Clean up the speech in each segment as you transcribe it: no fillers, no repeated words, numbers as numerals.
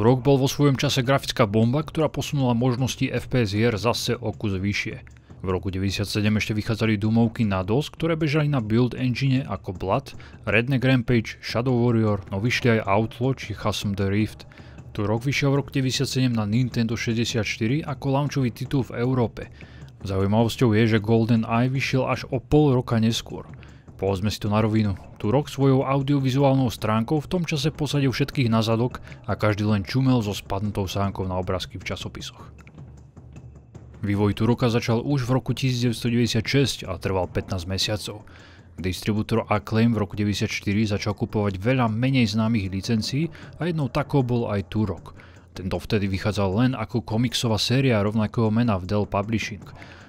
Turok bol vo svojom čase grafická bomba, ktorá posunula možnosti FPS hier zase o kus vyššie. V roku 1997 ešte vychádzali Doomovky na DOS, ktoré bežali na build engine ako Blood, Redneck Rampage, Shadow Warrior, no vyšli aj Outlaw či Chasm the Rift. Turok vyšiel v roku 1997 na Nintendo 64 ako launchový titul v Európe. Zaujímavosťou je, že GoldenEye vyšiel až o pol roka neskôr. Povedzme si to na rovinu, Turok svojou audiovizuálnou stránkou v tom čase posadil všetkých na zadok a každý len čumel so spadnutou sánkou na obrázky v časopisoch. Vývoj Turoka začal už v roku 1996 a trval 15 mesiacov. Distribútor Acclaim v roku 1994 začal kupovať veľa menej známych licencií a jednou takou bol aj Turok. Tento vtedy vychádzal len ako komiksová séria rovnakého mena v Dell Publishing.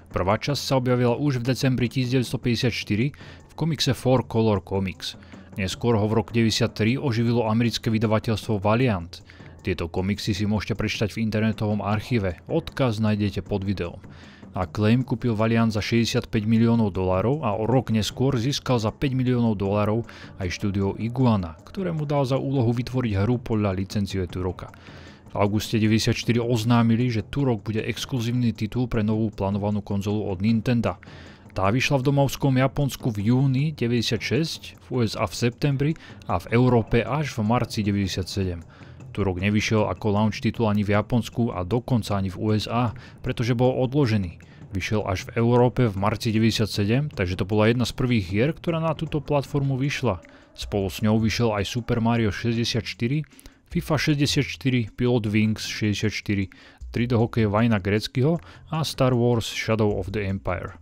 Prvá časť sa objavila už v decembri 1954 v komikse 4-Color Comics. Neskôr ho v roku 1993 oživilo americké vydavateľstvo Valiant. Tieto komiksy si môžete prečítať v internetovom archíve, odkaz nájdete pod videom. Acclaim kúpil Valiant za $65 miliónov a o rok neskôr získal za $5 miliónov aj štúdio Iguana, ktorému dal za úlohu vytvoriť hru podľa licencie Turoka. V auguste 1994 oznámili, že Turok bude exkluzívny titul pre novú plánovanú konzolu od Nintendo. Tá vyšla v domovskom Japonsku v júni 1996, v USA v septembri a v Európe až v marci 1997. Turok nevyšiel ako launch titul ani v Japonsku a dokonca ani v USA, pretože bol odložený. Vyšiel až v Európe v marci 1997, takže to bola jedna z prvých hier, ktorá na túto platformu vyšla. Spolu s ňou vyšiel aj Super Mario 64, FIFA 64, Pilot Wings 64, 3D hokej Vajna Gretzkyho a Star Wars Shadow of the Empire.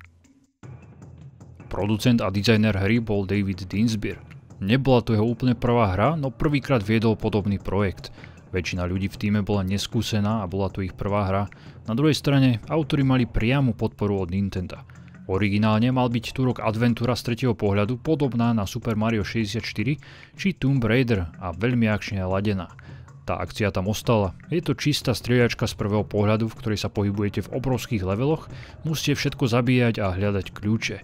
Producent a dizajner hry bol David Dinsbyr. Nebola to jeho úplne prvá hra, no prvýkrát viedol podobný projekt. Väčšina ľudí v tíme bola neskúsená a bola to ich prvá hra. Na druhej strane, autori mali priamu podporu od Nintendo. Originálne mal byť Turok adventúra z tretieho pohľadu podobná na Super Mario 64 či Tomb Raider a veľmi akčne ladená. Tá akcia tam ostala. Je to čistá strieľačka z prvého pohľadu, v ktorej sa pohybujete v obrovských leveloch, musíte všetko zabíjať a hľadať kľúče.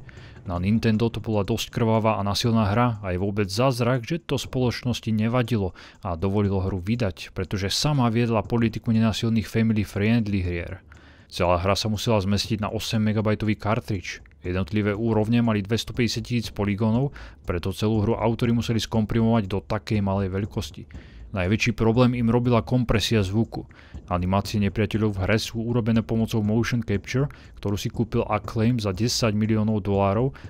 Na Nintendo to bola dosť krvavá a násilná hra a je vôbec zázrak, že to spoločnosti nevadilo a dovolilo hru vydať, pretože sama viedla politiku nenásilných family-friendly hier. Celá hra sa musela zmestiť na 8 MB kartridž. Jednotlivé úrovne mali 250 000 poligónov, preto celú hru autori museli skomprimovať do takej malej veľkosti. Najväčší problém im robila kompresia zvuku. Animácie nepriateľov v hre sú urobené pomocou motion capture, ktorú si kúpil Acclaim za $10 miliónov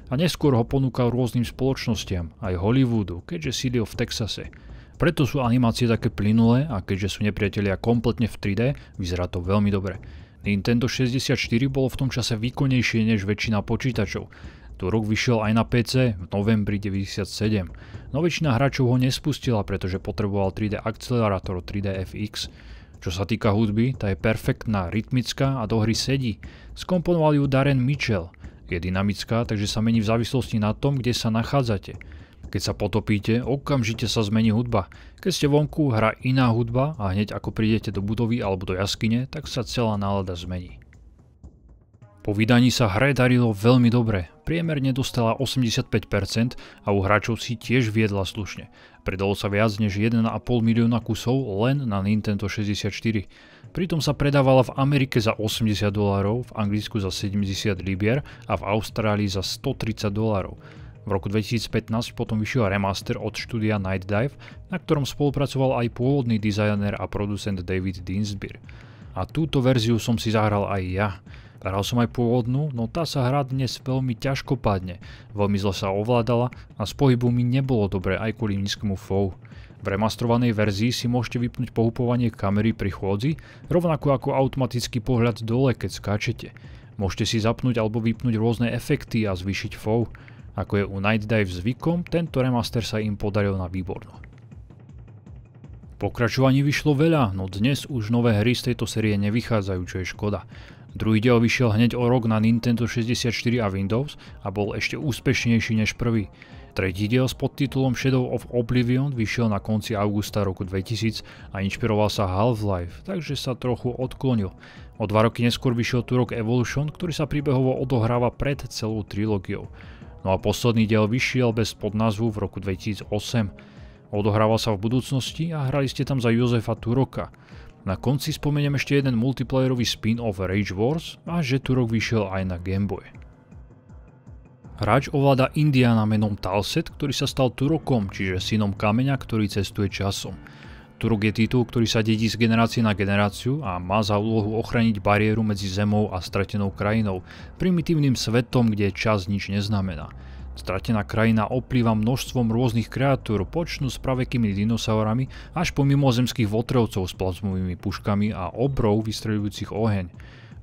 a neskôr ho ponúkal rôznym spoločnostiam, aj Hollywoodu, keďže sídlil v Texase. Preto sú animácie také plynulé a keďže sú nepriatelia kompletne v 3D, vyzerá to veľmi dobre. Nintendo 64 bolo v tom čase výkonnejšie než väčšina počítačov. Turok vyšiel aj na PC v novembri 1997, no väčšina hráčov ho nespustila, pretože potreboval 3D akcelerátor 3DFX. Čo sa týka hudby, tá je perfektná, rytmická a do hry sedí. Skomponoval ju Darren Mitchell. Je dynamická, takže sa mení v závislosti na tom, kde sa nachádzate. Keď sa potopíte, okamžite sa zmení hudba. Keď ste vonku, hrá iná hudba a hneď ako prídete do budovy alebo do jaskyne, tak sa celá nálada zmení. Po vydaní sa hre darilo veľmi dobre, priemerne dostala 85% a u hráčov si tiež viedla slušne. Predalo sa viac než 1,5 milióna kusov len na Nintendo 64. Pritom sa predávala v Amerike za $80, v Anglicku za 70 libier a v Austrálii za $130. V roku 2015 potom vyšiel remaster od štúdia Night Dive, na ktorom spolupracoval aj pôvodný dizajner a producent David Dinsbyr. A túto verziu som si zahral aj ja. Hral som aj pôvodnú, no tá sa hrá dnes veľmi ťažko padne, veľmi zle sa ovládala a z pohybu mi nebolo dobre aj kvôli nízkemu FOV. V remastrovanej verzii si môžete vypnúť pohupovanie kamery pri chôdzi, rovnako ako automatický pohľad dole, keď skáčete. Môžete si zapnúť alebo vypnúť rôzne efekty a zvýšiť FOV. Ako je u Night Dive zvykom, tento remaster sa im podaril na výborno. Pokračovaní vyšlo veľa, no dnes už nové hry z tejto série nevychádzajú, čo je škoda. Druhý diel vyšiel hneď o rok na Nintendo 64 a Windows a bol ešte úspešnejší než prvý. Tretí diel s podtitulom Shadow of Oblivion vyšiel na konci augusta roku 2000 a inšpiroval sa Half-Life, takže sa trochu odklonil. O 2 roky neskôr vyšiel Turok Evolution, ktorý sa príbehovo odohráva pred celou trilógiou. No a posledný diel vyšiel bez podnázvu v roku 2008. Odohrával sa v budúcnosti a hrali ste tam za Josefa Turoka. Na konci spomeniem ešte jeden multiplayerový spin-off Rage Wars a že Turok vyšiel aj na Game Boy. Hráč ovláda Indiána menom Talset, ktorý sa stal Turokom, čiže synom kameňa, ktorý cestuje časom. Turok je titul, ktorý sa dedí z generácie na generáciu a má za úlohu ochraniť bariéru medzi Zemou a stratenou krajinou, primitívnym svetom, kde čas nič neznamená. Stratená krajina oplýva množstvom rôznych kreatúr, počnú s pravekými dinosaurami až po mimozemských votrelcov s plazmovými puškami a obrov vystreľujúcich oheň.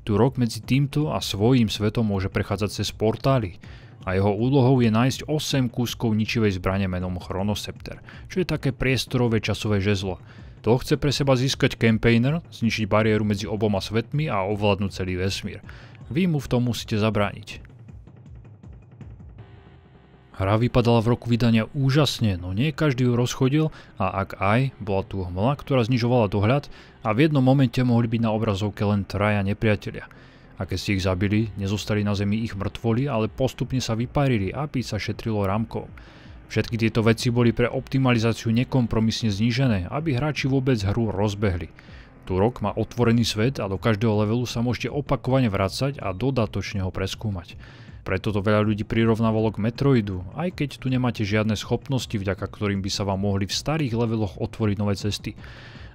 Turok medzi týmto a svojím svetom môže prechádzať cez portály a jeho úlohou je nájsť 8 kúskov ničivej zbrane menom Chronoscepter, čo je také priestorové časové žezlo. To chce pre seba získať campaigner, zničiť bariéru medzi oboma svetmi a ovládnuť celý vesmír. Vy mu v tom musíte zabrániť. Hra vypadala v roku vydania úžasne, no nie každý ju rozchodil a ak aj, bola tu hmla, ktorá znižovala dohľad a v jednom momente mohli byť na obrazovke len traja nepriatelia. A keď ste ich zabili, nezostali na zemi ich mŕtvoly, ale postupne sa vyparili, aby sa šetrilo rámkou. Všetky tieto veci boli pre optimalizáciu nekompromisne znížené, aby hráči vôbec hru rozbehli. Turok má otvorený svet a do každého levelu sa môžete opakovane vracať a dodatočne ho preskúmať. Preto to veľa ľudí prirovnávalo k Metroidu, aj keď tu nemáte žiadne schopnosti, vďaka ktorým by sa vám mohli v starých leveloch otvoriť nové cesty.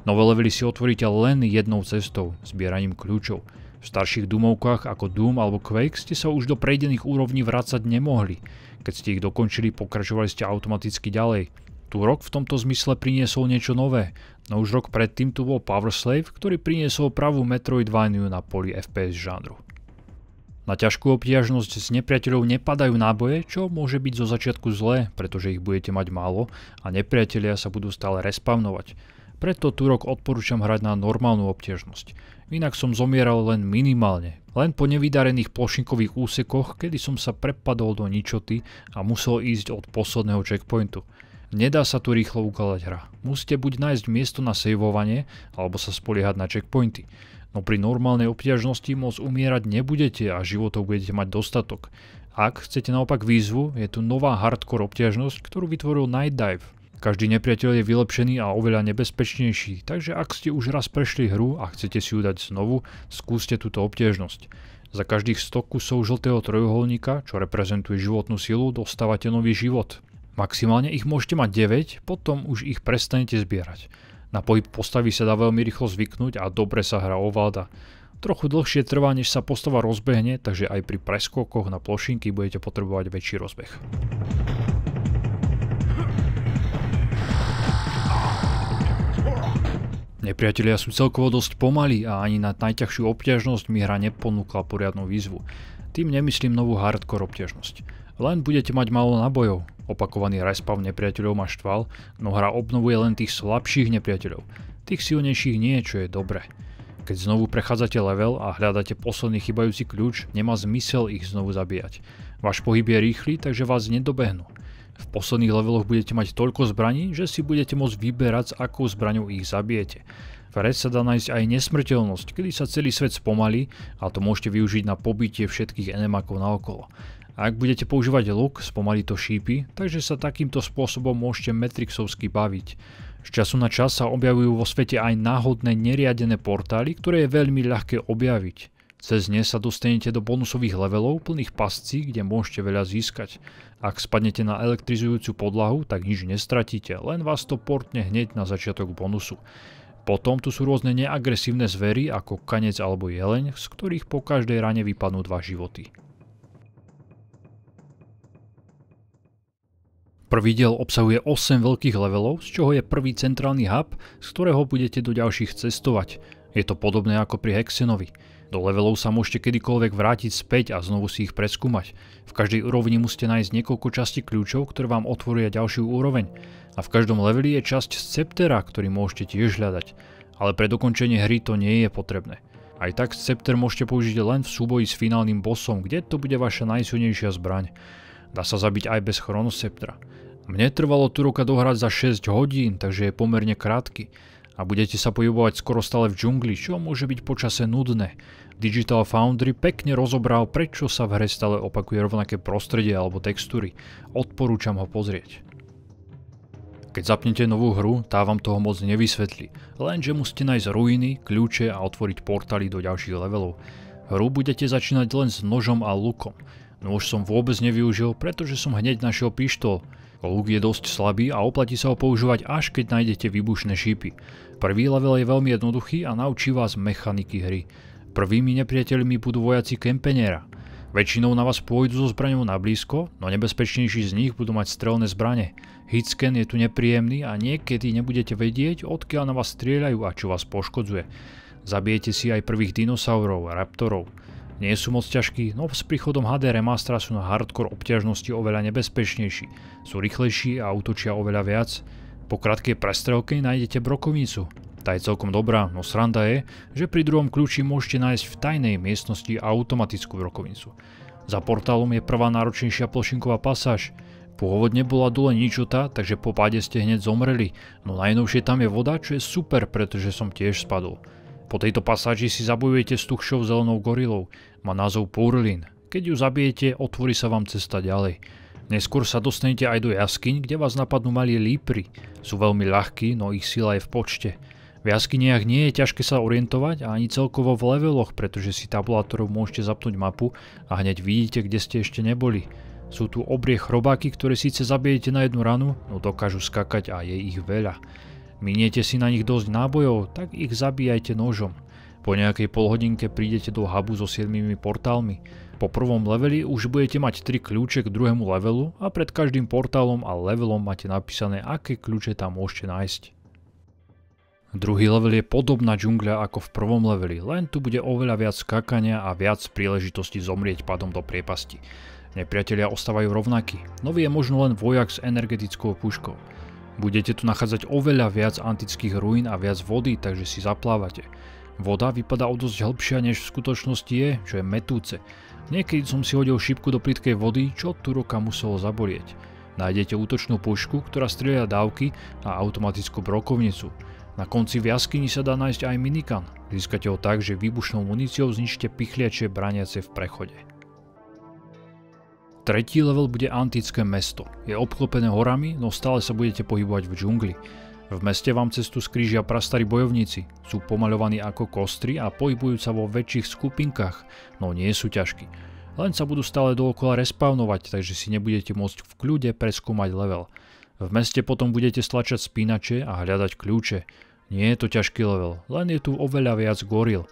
Nové levely si otvoríte len jednou cestou, zbieraním kľúčov. V starších Doomovkách ako Doom alebo Quake ste sa už do prejdených úrovní vracať nemohli. Keď ste ich dokončili, pokračovali ste automaticky ďalej. Turok v tomto zmysle priniesol niečo nové, no už rok predtým tu bol Power Slave, ktorý priniesol pravú Metroidvaniu na poli FPS žánru. Na ťažkú obťažnosť z nepriateľov nepadajú náboje, čo môže byť zo začiatku zlé, pretože ich budete mať málo a nepriatelia sa budú stále respawnovať. Preto Turok odporúčam hrať na normálnu obťažnosť. Inak som zomieral len minimálne, len po nevydarených plošinkových úsekoch, kedy som sa prepadol do ničoty a musel ísť od posledného checkpointu. Nedá sa tu rýchlo ukladať hra. Musíte buď nájsť miesto na saveovanie, alebo sa spoliehať na checkpointy. No pri normálnej obťažnosti moc umierať nebudete a životov budete mať dostatok. Ak chcete naopak výzvu, je tu nová hardcore obťažnosť, ktorú vytvoril Night Dive. Každý nepriateľ je vylepšený a oveľa nebezpečnejší, takže ak ste už raz prešli hru a chcete si ju dať znovu, skúste túto obťažnosť. Za každých 100 kusov žltého trojuholníka, čo reprezentuje životnú silu, dostávate nový život. Maximálne ich môžete mať 9, potom už ich prestanete zbierať. Na pohyb postavy sa dá veľmi rýchlo zvyknúť a dobre sa hra ovláda. Trochu dlhšie trvá, než sa postava rozbehne, takže aj pri preskokoch na plošinky budete potrebovať väčší rozbeh. Nepriatelia sú celkovo dosť pomalí a ani na najťažšiu obťažnosť mi hra neponúkla poriadnu výzvu. Tým nemyslím novú hardcore obťažnosť. Len budete mať málo nábojov. Opakovaný respawn nepriateľov ma štval, no hra obnovuje len tých slabších nepriateľov. Tých silnejších nie, čo je dobré. Keď znovu prechádzate level a hľadáte posledný chybajúci kľúč, nemá zmysel ich znovu zabíjať. Váš pohyb je rýchly, takže vás nedobehnú. V posledných leveloch budete mať toľko zbraní, že si budete môcť vyberať, s akou zbraňou ich zabijete. V hre sa dá nájsť aj nesmrteľnosť, kedy sa celý svet spomalí a to môžete využiť na pobitie všetkých enemákov naokolo. Ak budete používať luk, spomalí to šípy, takže sa takýmto spôsobom môžete Matrixovsky baviť. Z času na čas sa objavujú vo svete aj náhodné neriadené portály, ktoré je veľmi ľahké objaviť. Cez ne sa dostanete do bonusových levelov plných pascí, kde môžete veľa získať. Ak spadnete na elektrizujúcu podlahu, tak nič nestratíte, len vás to portne hneď na začiatok bonusu. Potom tu sú rôzne neagresívne zvery ako kanec alebo jeleň, z ktorých po každej rane vypadnú 2 životy. Prvý diel obsahuje 8 veľkých levelov, z čoho je prvý centrálny hub, z ktorého budete do ďalších cestovať. Je to podobné ako pri Hexenovi. Do levelov sa môžete kedykoľvek vrátiť späť a znovu si ich preskúmať. V každej úrovni musíte nájsť niekoľko častí kľúčov, ktoré vám otvoria ďalšiu úroveň. A v každom leveli je časť sceptera, ktorý môžete tiež hľadať. Ale pre dokončenie hry to nie je potrebné. Aj tak scepter môžete použiť len v súboji s finálnym bossom, kde to bude vaša najsilnejšia zbraň. Dá sa zabiť aj bez Chronosceptra. Mne trvalo Turoka dohrať za 6 hodín, takže je pomerne krátky. A budete sa pohybovať skoro stále v džungli, čo môže byť počase nudné. Digital Foundry pekne rozobral, prečo sa v hre stále opakuje rovnaké prostredie alebo textúry. Odporúčam ho pozrieť. Keď zapnete novú hru, tá vám toho moc nevysvetlí, lenže musíte nájsť ruiny, kľúče a otvoriť portály do ďalších levelov. Hru budete začínať len s nožom a lukom. Nôž som vôbec nevyužil, pretože som hneď našiel pištol. Luk je dosť slabý a oplatí sa ho používať až keď nájdete výbušné šípy. Prvý level je veľmi jednoduchý a naučí vás mechaniky hry. Prvými nepriateľmi budú vojaci Kempeniera. Väčšinou na vás pôjdu so zbraňou na blízko, no nebezpečnejší z nich budú mať strelné zbrane. Hitscan je tu nepríjemný a niekedy nebudete vedieť, odkiaľ na vás strieľajú a čo vás poškodzuje. Zabijete si aj prvých dinosaurov a raptorov. Nie sú moc ťažkí, no s príchodom HD remastera sú na hardcore obťažnosti oveľa nebezpečnejší. Sú rýchlejší a útočia oveľa viac. Po krátkej prestrelke nájdete brokovnicu. Tá je celkom dobrá, no sranda je, že pri druhom kľúči môžete nájsť v tajnej miestnosti automatickú brokovnicu. Za portálom je prvá náročnejšia plošinková pasáž. Pôvodne bola dole ničota, takže po páde ste hneď zomreli, no najnovšie tam je voda, čo je super, pretože som tiež spadol. Po tejto pasáži si zabojujete s tuchšou zelenou gorilou, má názov Purlin. Keď ju zabijete, otvorí sa vám cesta ďalej. Neskôr sa dostanete aj do jaskyň, kde vás napadnú malí lípry. Sú veľmi ľahkí, no ich sila je v počte. V jaskyniach nie je ťažké sa orientovať a ani celkovo v leveloch, pretože si tabulátorov môžete zapnúť mapu a hneď vidíte, kde ste ešte neboli. Sú tu obrie chrobáky, ktoré síce zabijete na jednu ranu, no dokážu skakať a je ich veľa. Miniete si na nich dosť nábojov, tak ich zabíjajte nožom. Po nejakej polhodinke prídete do hubu so 7 portálmi. Po prvom leveli už budete mať 3 kľúče k druhému levelu a pred každým portálom a levelom máte napísané, aké kľúče tam môžete nájsť. Druhý level je podobná džungľa ako v prvom leveli, len tu bude oveľa viac skákania a viac príležitostí zomrieť padom do priepasti. Nepriatelia ostávajú rovnakí, nový je možno len vojak s energetickou puškou. Budete tu nachádzať oveľa viac antických ruín a viac vody, takže si zaplávate. Voda vypadá o dosť hĺbšia než v skutočnosti je, čo je mätúce. Niekedy som si hodil šipku do plytkej vody, čo Turoka muselo zabolieť. Nájdete útočnú pušku, ktorá strieľa dávky a automatickú brokovnicu. Na konci v jaskyni sa dá nájsť aj minikan. Získate ho tak, že výbušnou muníciou zničíte pichliače braniace v prechode. Tretí level bude antické mesto. Je obklopené horami, no stále sa budete pohybovať v džungli. V meste vám cestu skrížia prastarí bojovníci. Sú pomaľovaní ako kostry a pohybujú sa vo väčších skupinkách, no nie sú ťažkí. Len sa budú stále dookola respawnovať, takže si nebudete môcť v kľude preskúmať level. V meste potom budete stlačať spínače a hľadať kľúče. Nie je to ťažký level, len je tu oveľa viac goril.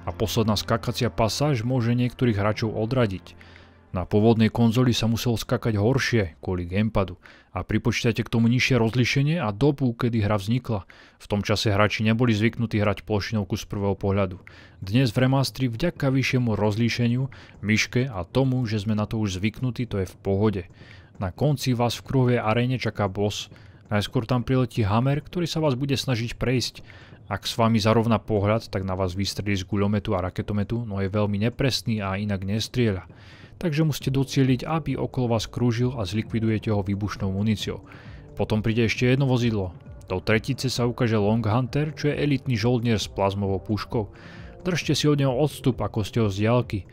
A posledná skakacia pasáž môže niektorých hráčov odradiť. Na pôvodnej konzoli sa muselo skakať horšie kvôli gamepadu a pripočítajte k tomu nižšie rozlíšenie a dobu, kedy hra vznikla. V tom čase hráči neboli zvyknutí hrať plošinovku z prvého pohľadu. Dnes v remastri vďaka vyššiemu rozlíšeniu, myške a tomu, že sme na to už zvyknutí, to je v pohode. Na konci vás v kruhovej aréne čaká boss. Najskôr tam priletí Hammer, ktorý sa vás bude snažiť prejsť. Ak s vami zarovná pohľad, tak na vás vystrelí z guľometu a raketometu, no je veľmi nepresný a inak nestrieľa. Takže musíte docieliť, aby okolo vás krúžil a zlikvidujete ho výbušnou muníciou. Potom príde ešte jedno vozidlo. Do tretice sa ukáže Long Hunter, čo je elitný žoldnier s plazmovou puškou. Držte si od neho odstup, ako ste ho z diaľky.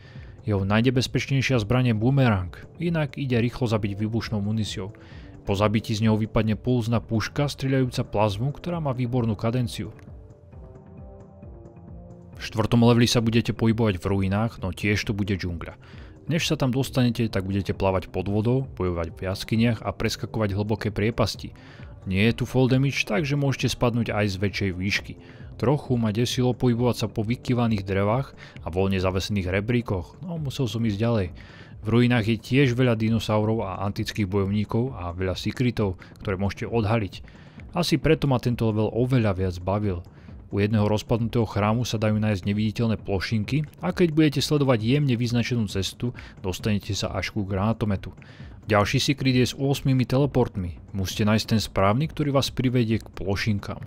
Jeho najnebezpečnejšia zbraň je bumerang, inak ide rýchlo zabiť výbušnou muníciou. Po zabití z neho vypadne pulzná puška strieľajúca plazmu, ktorá má výbornú kadenciu. V 4. leveli sa budete pohybovať v ruinách, no tiež to bude džungľa. Než sa tam dostanete, tak budete plávať pod vodou, bojovať v jaskyniach a preskakovať hlboké priepasti. Nie je tu fall damage, takže môžete spadnúť aj z väčšej výšky. Trochu ma desilo pohybovať sa po vykyvaných drevách a voľne zavesených rebríkoch, no musel som ísť ďalej. V ruinách je tiež veľa dinosaurov a antických bojovníkov a veľa secretov, ktoré môžete odhaliť. Asi preto ma tento level oveľa viac bavil. U jedného rozpadnutého chrámu sa dajú nájsť neviditeľné plošinky a keď budete sledovať jemne vyznačenú cestu, dostanete sa až ku granátometu. Ďalší secret je s 8 teleportmi. Musíte nájsť ten správny, ktorý vás privedie k plošinkám.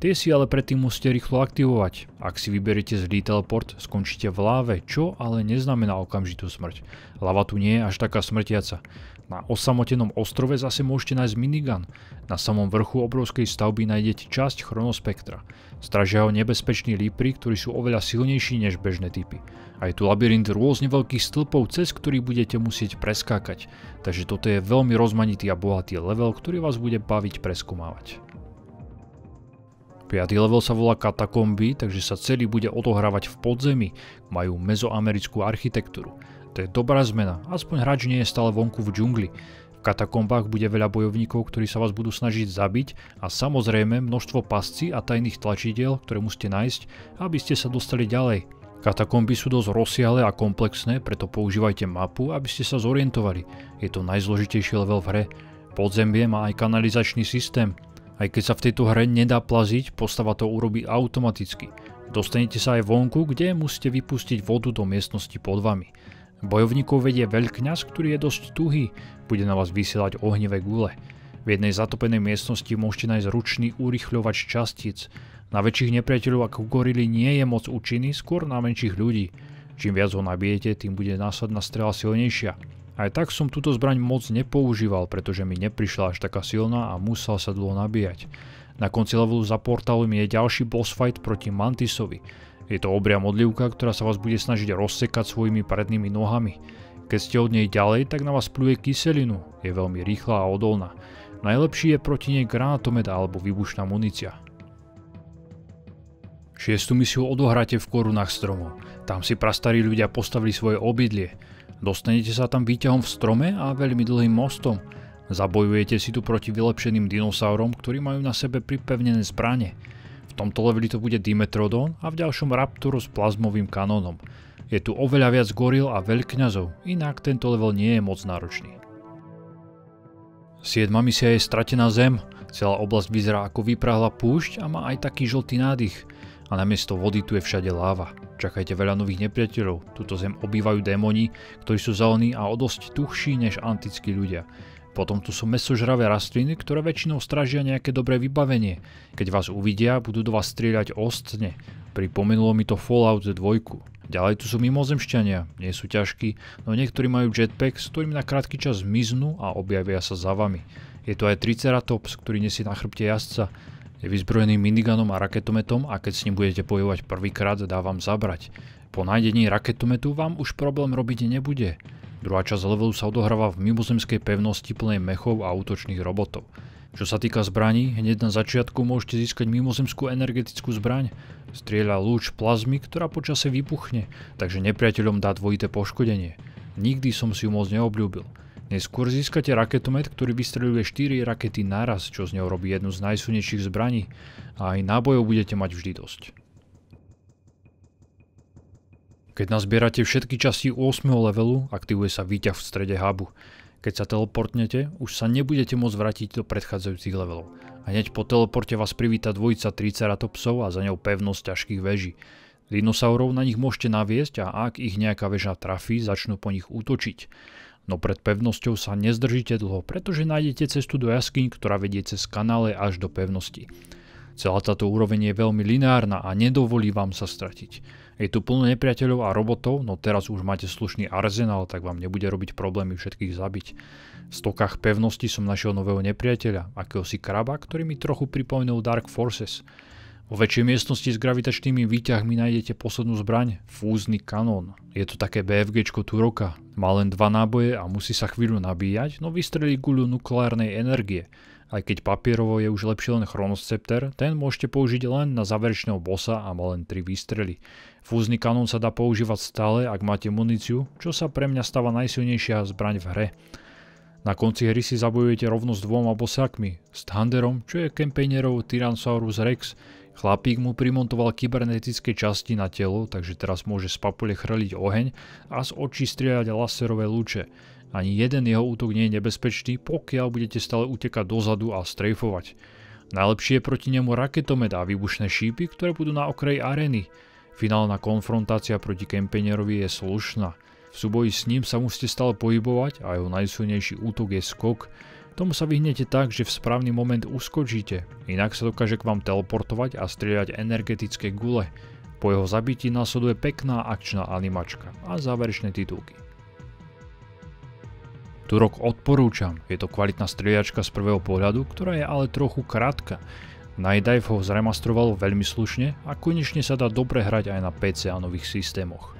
Tie si ale predtým musíte rýchlo aktivovať. Ak si vyberiete zlý teleport, skončíte v láve, čo ale neznamená okamžitú smrť. Lava tu nie je až taká smrtiaca. Na osamotenom ostrove zase môžete nájsť minigun. Na samom vrchu obrovskej stavby nájdete časť chronospektra. Strážia ho nebezpeční lípry, ktorí sú oveľa silnejší než bežné typy. A je tu labyrint rôzne veľkých stĺpov, cez ktorý budete musieť preskákať. Takže toto je veľmi rozmanitý a bohatý level, ktorý vás bude baviť preskúmavať. 5. level sa volá Katakomby, takže sa celý bude odohrávať v podzemí. Majú mezoamerickú architektúru. To je dobrá zmena, aspoň hráč nie je stále vonku v džungli. V katakombách bude veľa bojovníkov, ktorí sa vás budú snažiť zabiť a samozrejme množstvo pascí a tajných tlačidiel, ktoré musíte nájsť, aby ste sa dostali ďalej. Katakomby sú dosť rozsiahle a komplexné, preto používajte mapu, aby ste sa zorientovali. Je to najzložitejší level v hre. Podzemie má aj kanalizačný systém. Aj keď sa v tejto hre nedá plaziť, postava to urobí automaticky. Dostanete sa aj vonku, kde musíte vypustiť vodu do miestnosti pod vami. Bojovníkov vedie veľkňaz, ktorý je dosť tuhý, bude na vás vysielať ohnivé gule. V jednej zatopenej miestnosti môžete nájsť ručný urýchľovač častíc. Na väčších nepriateľov ako gorily nie je moc účinný, skôr na menších ľudí. Čím viac ho nabijete, tým bude následná strela silnejšia. Aj tak som túto zbraň moc nepoužíval, pretože mi neprišla až taká silná a musel sa dlho nabíjať. Na konci levelu za portálom je ďalší boss fight proti Mantisovi. Je to obria modlivka, ktorá sa vás bude snažiť rozsekať svojimi prednými nohami. Keď ste od nej ďalej, tak na vás pluje kyselinu. Je veľmi rýchla a odolná. Najlepší je proti nej granátomet alebo výbušná munícia. 6. misiu odohráte v korunách stromov. Tam si prastarí ľudia postavili svoje obydlie. Dostanete sa tam výťahom v strome a veľmi dlhým mostom. Zabojujete si tu proti vylepšeným dinosaurom, ktorí majú na sebe pripevnené zbrane. V tomto leveli to bude Dimetrodon a v ďalšom Raptor s plazmovým kanónom. Je tu oveľa viac goril a veľkňazov, inak tento level nie je moc náročný. 7. misia je Stratená zem. Celá oblasť vyzerá ako vyprahla púšť a má aj taký žltý nádych. A namiesto vody tu je všade láva. Čakajte veľa nových nepriateľov. Túto zem obývajú démoni, ktorí sú zelení a o dosť tuhší než antickí ľudia. Potom tu sú mäsožravé rastliny, ktoré väčšinou strážia nejaké dobré vybavenie. Keď vás uvidia, budú do vás strieľať ostne. Pripomenulo mi to Fallout 2. Ďalej tu sú mimozemšťania, nie sú ťažkí, no niektorí majú jetpack, s ktorými na krátky čas zmiznú a objavia sa za vami. Je tu aj Triceratops, ktorý nesie na chrbte jazdca. Je vyzbrojený minigunom a raketometom a keď s ním budete bojovať prvýkrát, dá vám zabrať. Po nájdení raketometu vám už problém robiť nebude. Druhá časť levelu sa odohráva v mimozemskej pevnosti plnej mechov a útočných robotov. Čo sa týka zbraní, hneď na začiatku môžete získať mimozemskú energetickú zbraň. Strieľa lúč plazmy, ktorá počase vybuchne, takže nepriateľom dá dvojité poškodenie. Nikdy som si ju moc neobľúbil. Neskôr získate raketomet, ktorý vystreľuje 4 rakety naraz, čo z neho robí jednu z najsilnejších zbraní. A aj nábojov budete mať vždy dosť. Keď nazbierate všetky časti 8. levelu, aktivuje sa výťah v strede hubu. Keď sa teleportnete, už sa nebudete môcť vrátiť do predchádzajúcich levelov. A hneď po teleporte vás privíta dvojica Triceratopsov a za ňou pevnosť ťažkých veží. Dinosaurov na nich môžete naviesť a ak ich nejaká väža trafí, začnú po nich útočiť. No pred pevnosťou sa nezdržíte dlho, pretože nájdete cestu do jaskyň, ktorá vedie cez kanále až do pevnosti. Celá táto úroveň je veľmi lineárna a nedovolí vám sa stratiť. Je tu plno nepriateľov a robotov, no teraz už máte slušný arzenál, tak vám nebude robiť problémy všetkých zabiť. V stokách pevnosti som našiel nového nepriateľa, akéhosi kraba, ktorý mi trochu pripomenul Dark Forces. Vo väčšej miestnosti s gravitačnými výťahmi nájdete poslednú zbraň, fúzny kanón. Je to také BFGčko Turoka, má len 2 náboje a musí sa chvíľu nabíjať, no vystrelí guľu nukleárnej energie. Aj keď papierovo je už lepšie len Chronoscepter, ten môžete použiť len na záverečného bossa a má len 3 výstrely. Fúzny kanón sa dá používať stále, ak máte muníciu, čo sa pre mňa stáva najsilnejšia zbraň v hre. Na konci hry si zabojujete rovno s 2 bosákmi, s Thunderom, čo je campaignerov Tyrannosaurus Rex. Chlapík mu primontoval kybernetické časti na telo, takže teraz môže z papule chrliť oheň a z očí strieľať laserové lúče. Ani jeden jeho útok nie je nebezpečný, pokiaľ budete stále utekať dozadu a strejfovať. Najlepšie je proti nemu raketomet a výbušné šípy, ktoré budú na okraji arény. Finálna konfrontácia proti campaignerovi je slušná. V súboji s ním sa musíte stále pohybovať a jeho najsilnejší útok je skok. Tomu sa vyhnete tak, že v správny moment uskočíte, inak sa dokáže k vám teleportovať a strieľať energetické gule. Po jeho zabití nasleduje pekná akčná animačka a záverečné titulky. Turok odporúčam, je to kvalitná strieľačka z prvého pohľadu, ktorá je ale trochu krátka. Night Dive ho zremastrovalo veľmi slušne a konečne sa dá dobre hrať aj na PC a nových systémoch.